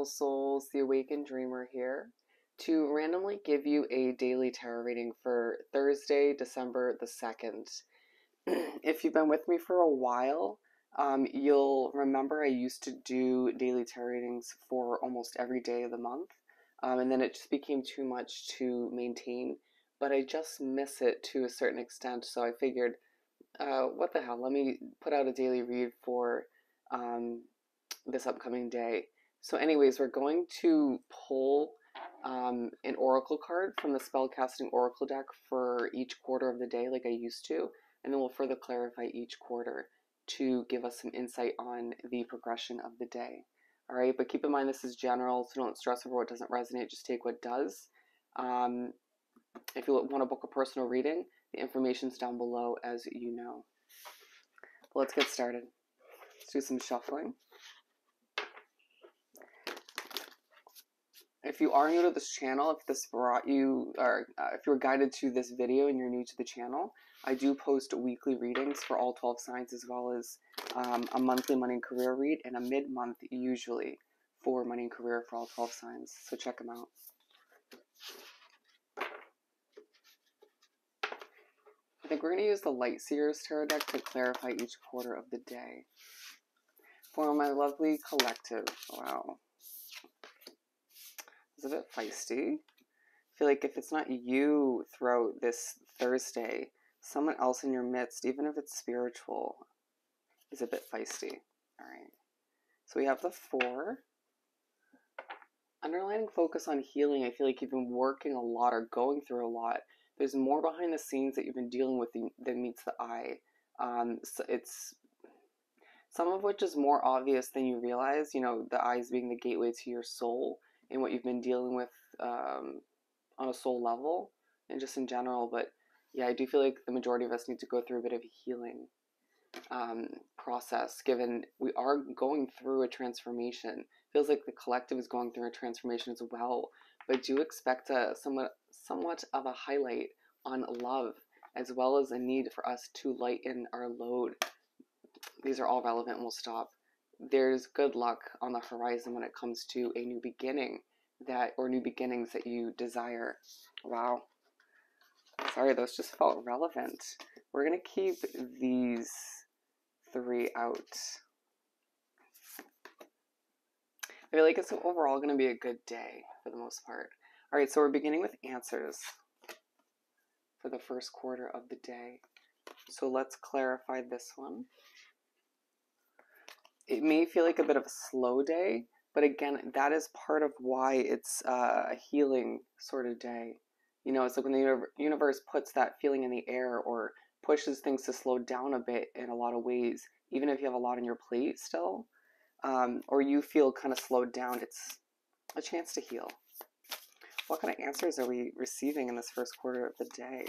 beautiful souls, the Awakened Dreamer here to randomly give you a daily tarot reading for Thursday, December the 2nd. If you've been with me for a while, you'll remember I used to do daily tarot readings for almost every day of the month, and then it just became too much to maintain, but I just miss it to a certain extent, so I figured, what the hell, let me put out a daily read for this upcoming day. So anyways, we're going to pull an oracle card from the spellcasting oracle deck for each quarter of the day like I used to, and then we'll further clarify each quarter to give us some insight on the progression of the day. All right, but keep in mind this is general, so don't stress over what doesn't resonate, just take what does. If you want to book a personal reading, the information's down below as you know. But let's get started. Let's do some shuffling. If you are new to this channel, if this brought you, or if you were guided to this video and you're new to the channel, I do post weekly readings for all 12 signs, as well as a monthly money and career read and a mid-month usually for money and career for all 12 signs. So check them out. I think we're going to use the Light Seers Tarot deck to clarify each quarter of the day. For my lovely collective, wow. It's a bit feisty. I feel like if it's not you throughout this Thursday, someone else in your midst, even if it's spiritual, is a bit feisty. All right. So we have the 4. Underlining focus on healing. I feel like you've been working a lot or going through a lot. There's more behind the scenes that you've been dealing with than meets the eye. So it's some of which is more obvious than you realize. You know, the eyes being the gateway to your soul and what you've been dealing with on a soul level and just in general. But yeah, I do feel like the majority of us need to go through a bit of a healing process, given we are going through a transformation. Feels like the collective is going through a transformation as well, but do expect a somewhat of a highlight on love, as well as a need for us to lighten our load. These are all relevant and we'll stop. There's good luck on the horizon when it comes to a new beginning or new beginnings that you desire. Wow. Sorry, those just felt relevant. We're going to keep these 3 out. I feel like it's overall going to be a good day for the most part. All right, so we're beginning with answers for the first quarter of the day. So let's clarify this one. It may feel like a bit of a slow day, but again, that is part of why it's a healing sort of day. You know, it's like when the universe puts that feeling in the air or pushes things to slow down a bit in a lot of ways, even if you have a lot on your plate still, or you feel kind of slowed down, it's a chance to heal. What kind of answers are we receiving in this first quarter of the day?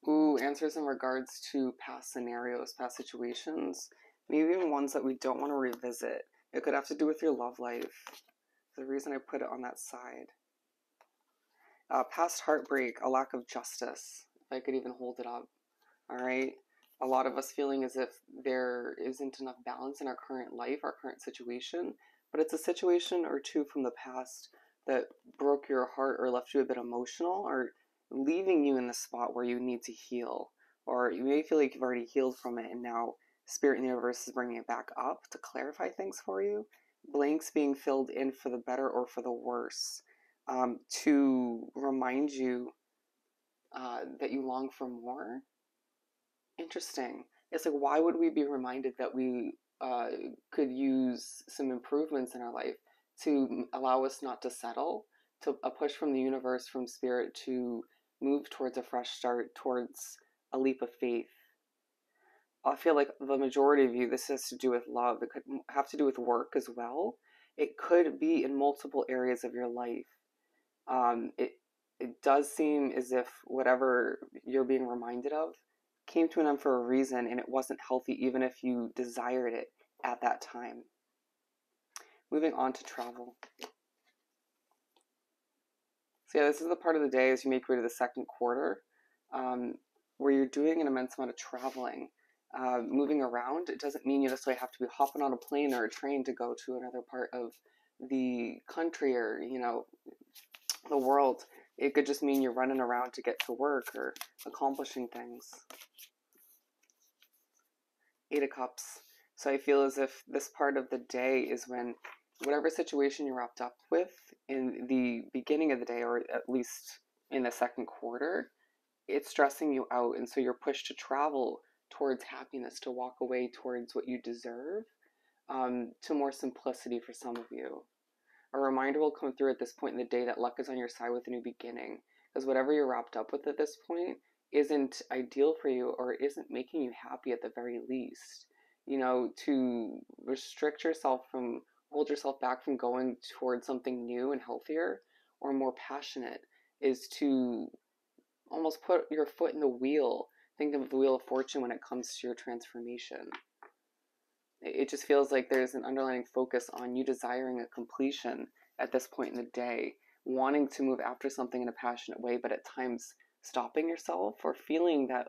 Ooh, answers in regards to past scenarios, past situations, maybe even ones that we don't want to revisit. It could have to do with your love life. The reason I put it on that side. Past heartbreak, a lack of justice, if I could even hold it up. All right. A lot of us feeling as if there isn't enough balance in our current life, our current situation, but it's a situation or two from the past that broke your heart or left you a bit emotional or leaving you in the spot where you need to heal. Or you may feel like you've already healed from it and now Spirit in the universe is bringing it back up to clarify things for you. Blanks being filled in for the better or for the worse, to remind you that you long for more. Interesting. It's like, why would we be reminded that we could use some improvements in our life to allow us not to settle, to a push from the universe, from Spirit, to move towards a fresh start, towards a leap of faith? I feel like the majority of you, this has to do with love. It could have to do with work as well. It could be in multiple areas of your life. It does seem as if whatever you're being reminded of came to an end for a reason and it wasn't healthy even if you desired it at that time. Moving on to travel. So yeah, this is the part of the day as you make your way to the second quarter where you're doing an immense amount of traveling. moving around, it doesn't mean you necessarily have to be hopping on a plane or a train to go to another part of the country or, the world. It could just mean you're running around to get to work or accomplishing things. Eight of Cups. So I feel as if this part of the day is when whatever situation you're wrapped up with in the beginning of the day, or at least in the second quarter, it's stressing you out. And so you're pushed to travel towards happiness, to walk away towards what you deserve, to more simplicity for some of you. A reminder will come through at this point in the day that luck is on your side with a new beginning. Because whatever you're wrapped up with at this point isn't ideal for you or isn't making you happy at the very least. To restrict yourself from, hold yourself back from going towards something new and healthier or more passionate is to almost put your foot in the wheel. Think of the wheel of fortune when it comes to your transformation. It just feels like there's an underlying focus on you desiring a completion at this point in the day, wanting to move after something in a passionate way, but at times stopping yourself or feeling that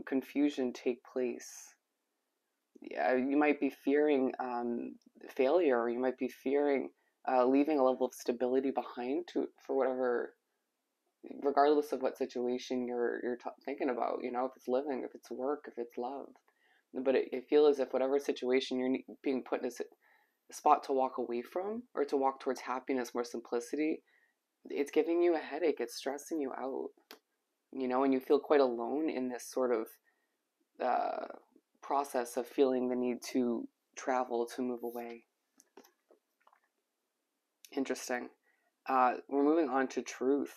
confusion take place. Yeah, you might be fearing failure, or you might be fearing leaving a level of stability behind for whatever, regardless of what situation you're thinking about. If it's living, if it's work, if it's love. But it feels as if whatever situation you're being put in a spot to walk away from or to walk towards happiness, more simplicity, it's giving you a headache. It's stressing you out, and you feel quite alone in this sort of process of feeling the need to travel, to move away. Interesting. We're moving on to truth.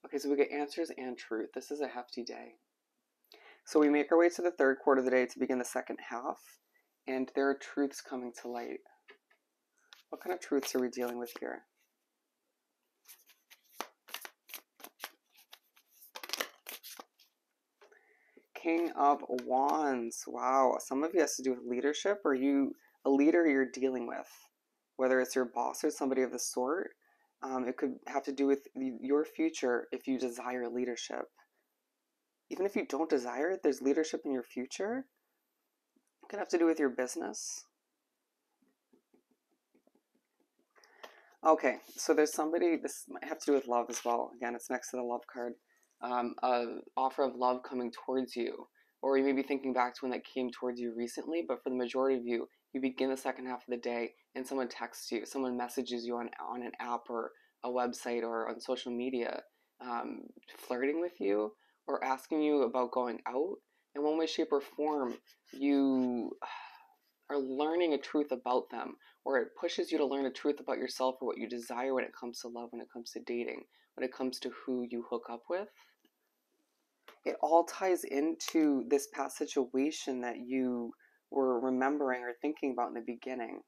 Okay, so we get answers and truth. This is a hefty day. So we make our way to the third quarter of the day to begin the second half, and there are truths coming to light. What kind of truths are we dealing with here? King of Wands. Wow, some of you has to do with leadership, or a leader you're dealing with, whether it's your boss or somebody of the sort. It could have to do with your future if you desire leadership. Even if you don't desire it, there's leadership in your future. It could have to do with your business. Okay, so there's somebody, this might have to do with love as well. Again, it's next to the love card. An offer of love coming towards you. Or you may be thinking back to when that came towards you recently, but for the majority of you, you begin the second half of the day and someone texts you, someone messages you on an app or a website or on social media, flirting with you or asking you about going out. In one way, shape, or form, you are learning a truth about them, or it pushes you to learn a truth about yourself or what you desire when it comes to love, when it comes to dating, when it comes to who you hook up with. It all ties into this past situation that you were remembering or thinking about in the beginning.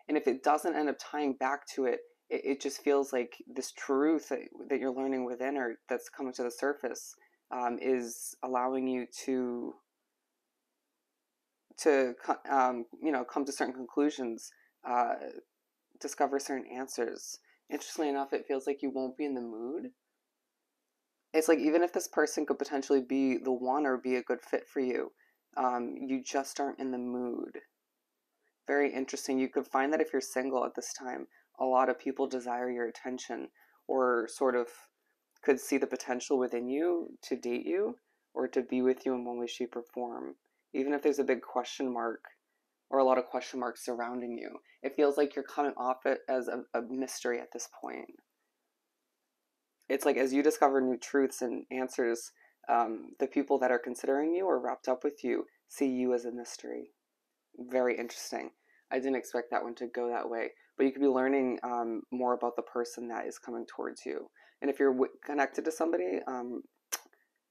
And if it doesn't end up tying back to it, it just feels like this truth that you're learning within, or that's coming to the surface, is allowing you to come to certain conclusions, discover certain answers. Interestingly enough, it feels like you won't be in the mood. It's like even if this person could potentially be the one or be a good fit for you, you just aren't in the mood. Very interesting. You could find that if you're single at this time, a lot of people desire your attention or sort of could see the potential within you to date you or to be with you in one way, shape, or form. Even if there's a big question mark or a lot of question marks surrounding you, it feels like you're coming off it as a mystery at this point. It's like as you discover new truths and answers, the people that are considering you or wrapped up with you see you as a mystery. Very interesting. I didn't expect that one to go that way. But you could be learning more about the person that is coming towards you. And if you're connected to somebody,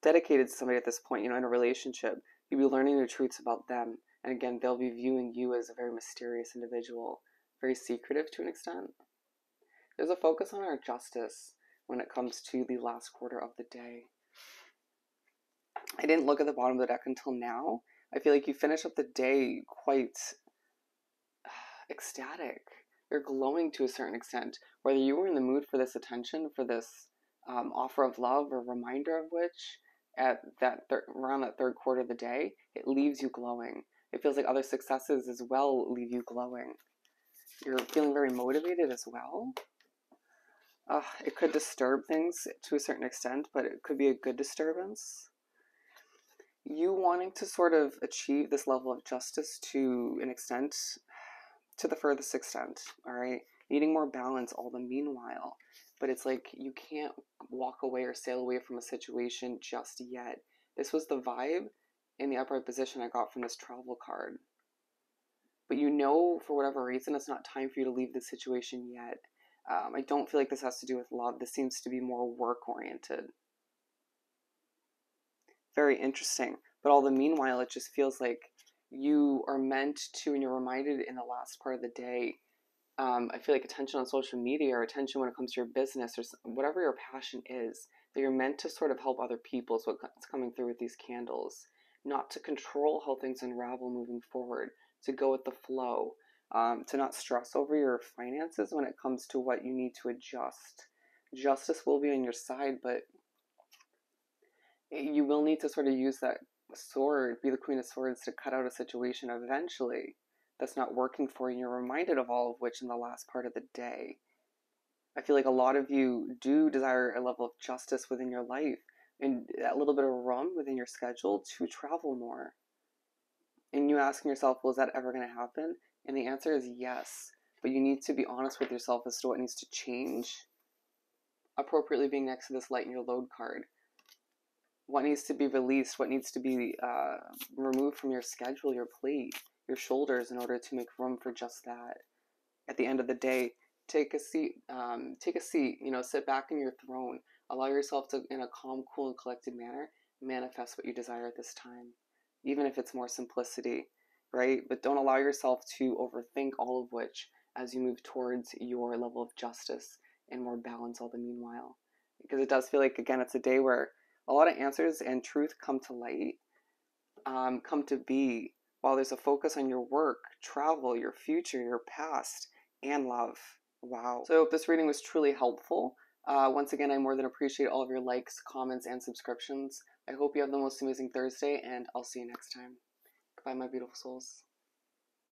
dedicated to somebody at this point, in a relationship, you'll be learning new truths about them. And again, they'll be viewing you as a very mysterious individual, very secretive to an extent. There's a focus on our justice when it comes to the last quarter of the day. I didn't look at the bottom of the deck until now. I feel like you finish up the day quite ecstatic. You're glowing to a certain extent, whether you were in the mood for this attention, for this offer of love or reminder of which, at that around that third quarter of the day, it leaves you glowing. It feels like other successes as well leave you glowing. You're feeling very motivated as well. It could disturb things to a certain extent, but it could be a good disturbance. You wanting to sort of achieve this level of justice to an extent, to the furthest extent, all right? Needing more balance all the meanwhile. But it's like you can't walk away or sail away from a situation just yet. This was the vibe in the upright position I got from this travel card. But you know, for whatever reason, it's not time for you to leave the situation yet. I don't feel like this has to do with love. This seems to be more work oriented. Very interesting. But all the meanwhile, it just feels like you are meant to, and you're reminded in the last part of the day. I feel like attention on social media or attention when it comes to your business or whatever your passion is, that you're meant to sort of help other people. Is what's coming through with these candles. Not to control how things unravel moving forward, to go with the flow, to not stress over your finances when it comes to what you need to adjust. Justice will be on your side, but you will need to sort of use that sword, be the Queen of Swords, to cut out a situation eventually that's not working for you. You're reminded of all of which in the last part of the day. I feel like a lot of you do desire a level of justice within your life and a little bit of room within your schedule to travel more. And you asking yourself, well, is that ever going to happen? And the answer is yes. But you need to be honest with yourself as to what needs to change. Appropriately being next to this light in your load card. What needs to be released? What needs to be removed from your schedule, your plate, your shoulders in order to make room for just that? At the end of the day, take a seat. Take a seat. Sit back in your throne. Allow yourself to, in a calm, cool, and collected manner, manifest what you desire at this time, even if it's more simplicity, right? But don't allow yourself to overthink all of which as you move towards your level of justice and more balance all the meanwhile. Because it does feel like, again, it's a day where a lot of answers and truth come to light, come to be, while there's a focus on your work, travel, your future, your past, and love. Wow. So I hope this reading was truly helpful. Once again, I more than appreciate all of your likes, comments, and subscriptions. I hope you have the most amazing Thursday, and I'll see you next time. Goodbye, my beautiful souls.